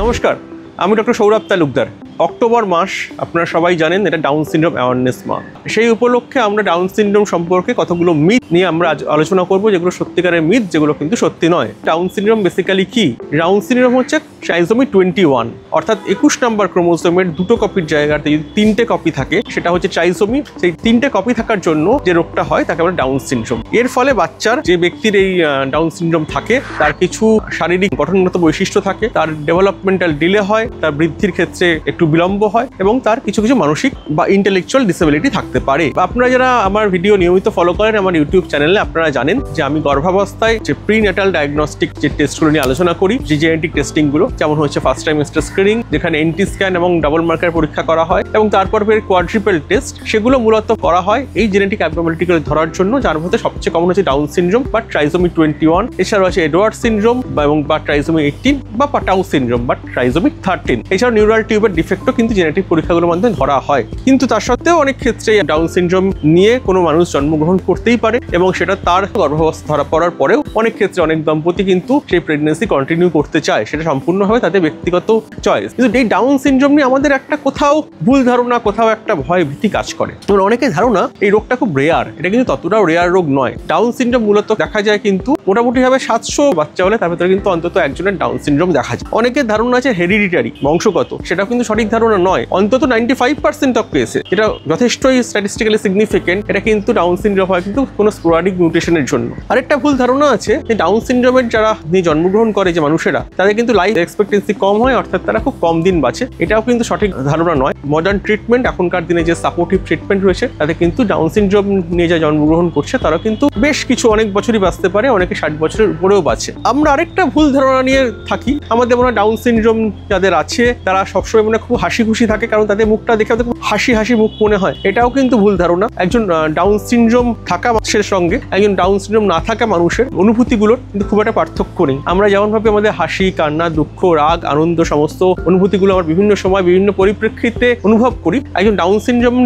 নমস্কার, আমি doctor Sourav Talukdar. October মাস আপনারা সবাই জানেন এটা ডাউন সিনড্রোম অ্যাওয়ারনেস মাস। সেই উপলক্ষে আমরা ডাউন সিনড্রোম সম্পর্কে কতগুলো মিথ নিয়ে আমরা আজ আলোচনা করব, যেগুলো সত্যিকারের মিথ, যেগুলো কিন্তু সত্যি নয়। ডাউন সিনড্রোম বেসিক্যালি কি? ডাউন সিনড্রোম হচ্ছে ট্রাইসোমি 21, অর্থাৎ 21 নম্বর ক্রোমোসোমের দুটো কপির জায়গাতে যদি 3টে কপি থাকে সেটা হচ্ছে ট্রাইসোমি। সেই 3টে কপি থাকার জন্য যে রোগটা হয় তাকে আমরা ডাউন সিনড্রোম। এর ফলে বাচ্চার, যে ব্যক্তির এই ডাউন সিনড্রোম থাকে, তার কিছু শারীরিক গঠনগত বৈশিষ্ট্য থাকে, তার ডেভেলপমেন্টাল ডিলে হয়, তার বৃদ্ধির ক্ষেত্রে একটু বিলম্ব হয় এবং তার কিছু কিছু মানসিক বা ইন্টেলেকচুয়াল ডিসেবিলিটি থাকতে পারে। আপনারা যারা আমার ভিডিও নিয়মিত ফলো করেন আমার ইউটিউব চ্যানেলে, আপনারা জানেন যে আমি গর্ভাবস্থায় যে প্রিন্যাটাল ডায়াগনস্টিক যে টেস্টগুলো নিয়ে আলোচনা করি, যে জেনেটিক টেস্টিংগুলো, যেমন হচ্ছে ফার্স্ট ট্রাইমেস্টার স্ক্রিনিং, যেখানে এনটি স্ক্যান এবং ডাবল মার্কার পরীক্ষা করা হয়, এবং তারপর কোয়াড্রিপল টেস্ট, সেগুলো মূলত করা হয় এই জেনেটিক অ্যাবনর্মালিটিগুলো ধরার জন্য, যার মধ্যে সবচেয়ে কমন হচ্ছে ডাউন সিনড্রোম বা ট্রাইসোমি 21, এছাড়াও আছে এডওয়ার্ড সিনড্রোম এবং বা ট্রাইসোমি 18 বা টাউ সিনড্রোম বা ট্রাইসোমি 13। এছাড়াও নিউরাল টিউবের ডিফেক্টও কিন্তু জেনেটিক পরীক্ষাগুলোর মাধ্যমে ধরা হয়। কিন্তু তার সত্ত্বেও অনেক ক্ষেত্রে ডাউন সিনড্রোম নিয়ে কোনো মানুষ জন্মগ্রহণ করতেই পারে এবং সেটা তার গর্ভাবস্থা ধরা পড়ার পরেও অনেক ক্ষেত্রে অনেক দম্পতি কিন্তু সেই প্রেগন্যান্সি কন্টিনিউ করতে চায়, সেটা সম্পূর্ণভাবে তাদের ব্যক্তিগত চয়েস। কিন্তু এই ডাউন সিনড্রোম নিয়ে আমাদের একটা কোথাও ভুল ধারণা, কোথাও একটা ভয় ভীতি কাজ করে। অনেকের ধারণা এই রোগটা খুব রেয়ার, এটা কিন্তু ততটাও রেয়ার রোগ নয়। ডাউন সিনড্রোম মূলত দেখা যায় কিন্তু মোটামুটিভাবে 700 বাচ্চা হলে তার ভেতরে কিন্তু অন্তত একজনের ডাউন সিনড্রোম দেখা যায়। অনেকের ধারণা আছে হেরিডিটারি, বংশগত, সেটা কিন্তু সঠিক ধারণা নয়। অন্তত 95% অফ কেসে, যেটা যথেষ্টই স্ট্যাটিস্টিক্যালি সিগনিফিকেন্ট, এটা কিন্তু ডাউন সিনড্রোম হয় কিন্তু কোনো স্পোরাডিক মিউটেশনের জন্য। আরেকটা ভুল ধারণা আছে যে ডাউন সিনড্রোমের যারা নিয়ে জন্মগ্রহণ করে যে মানুষেরা, তাদের কিন্তু লাইফ এক্সপেক্টেন্সি কম হয়, অর্থাৎ তারা খুব কম দিন বাঁচে। এটাও কিন্তু সঠিক ধারণা নয়। মডার্ন ট্রিটমেন্ট, এখনকার দিনে যে সাপোর্টিভ ট্রিটমেন্ট রয়েছে, তাতে কিন্তু ডাউন সিনড্রোম নিয়ে যা জন্মগ্রহণ করছে তারা কিন্তু বেশ কিছু অনেক বছরই বাঁচতে পারে, অনেকে 60 বছরের উপরেও বাঁচে। আমরা আরেকটা ভুল ধারণা নিয়ে থাকি, আমাদের মনে হয় ডাউন সিনড্রোম যাদের আছে তারা সবসময় মনে খুব হাসি খুশি থাকে, কারণ তাদের মুখটা দেখে হাসি হাসি মুখ মনে হয়। এটাও কিন্তু ভুল ধারণা। একজন ডাউন সিনড্রোম থাকা মানুষের সঙ্গে একজন ডাউন সিনড্রোম না থাকা মানুষের অনুভূতিগুলোর কিন্তু খুব একটা পার্থক্য নেই। আমরা যেমনভাবে আমাদের হাসি, কান্না, দুঃখ, রাগ, আনন্দ, সমস্ত অনুভূতিগুলো আমরা বিভিন্ন সময় বিভিন্ন পরিপ্রেক্ষিতে অনুভব করি, একজন ডাউন সিনড্রোম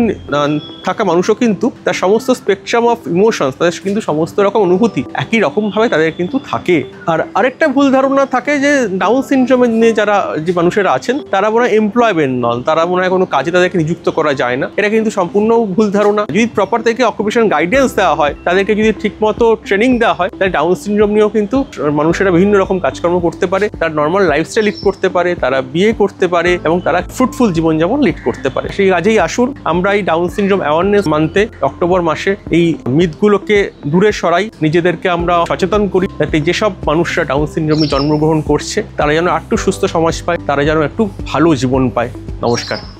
থাকা মানুষও কিন্তু তার সমস্ত স্পেকট্রাম অফ ইমোশনস, তাদের কিন্তু সমস্ত রকম অনুভূতি একই রকমভাবে তাদের কিন্তু থাকে। আর আরেকটা ভুল ধারণা থাকে যে ডাউন সিনড্রোম নিয়ে যারা যে মানুষেরা আছেন তারা মনে হয় এমপ্লয়মেন্ট নন, তারা মনে হয় কোনো কাজে তাদেরকে নিযুক্ত করা যায় না। এটা কিন্তু সম্পূর্ণ ভুল ধারণা। যদি প্রপার থেকে অকুপেশন গাইডেন্স দেওয়া হয়, তাদেরকে যদি ঠিকমতো ট্রেনিং দেওয়া হয়, তাহলে ডাউন সিনড্রোম নিয়েও কিন্তু মানুষেরা বিভিন্ন রকম কাজকর্ম করতে পারে, তারা নর্মাল লাইফস্টাইল লিড করতে পারে, তারা বিয়ে করতে পারে এবং তারা ফ্রুটফুল জীবনযাপন লিড করতে পারে। সেই কাজেই আসুন আমরা এই ডাউন সিনড্রোম অ্যাওয়ারনেস মান্থে, অক্টোবর মাসে, এই মিথগুলোকে দূরে সরাই, নিজেদেরকে আমরা সচেতন করি, যাতে যেসব মানুষরা ডাউন সিনড্রোমে জন্মগ্রহণ করছে তারা যেন একটু সুস্থ সমাজ পায়, তারা যেন একটু ভালো জীবন পায়। নমস্কার।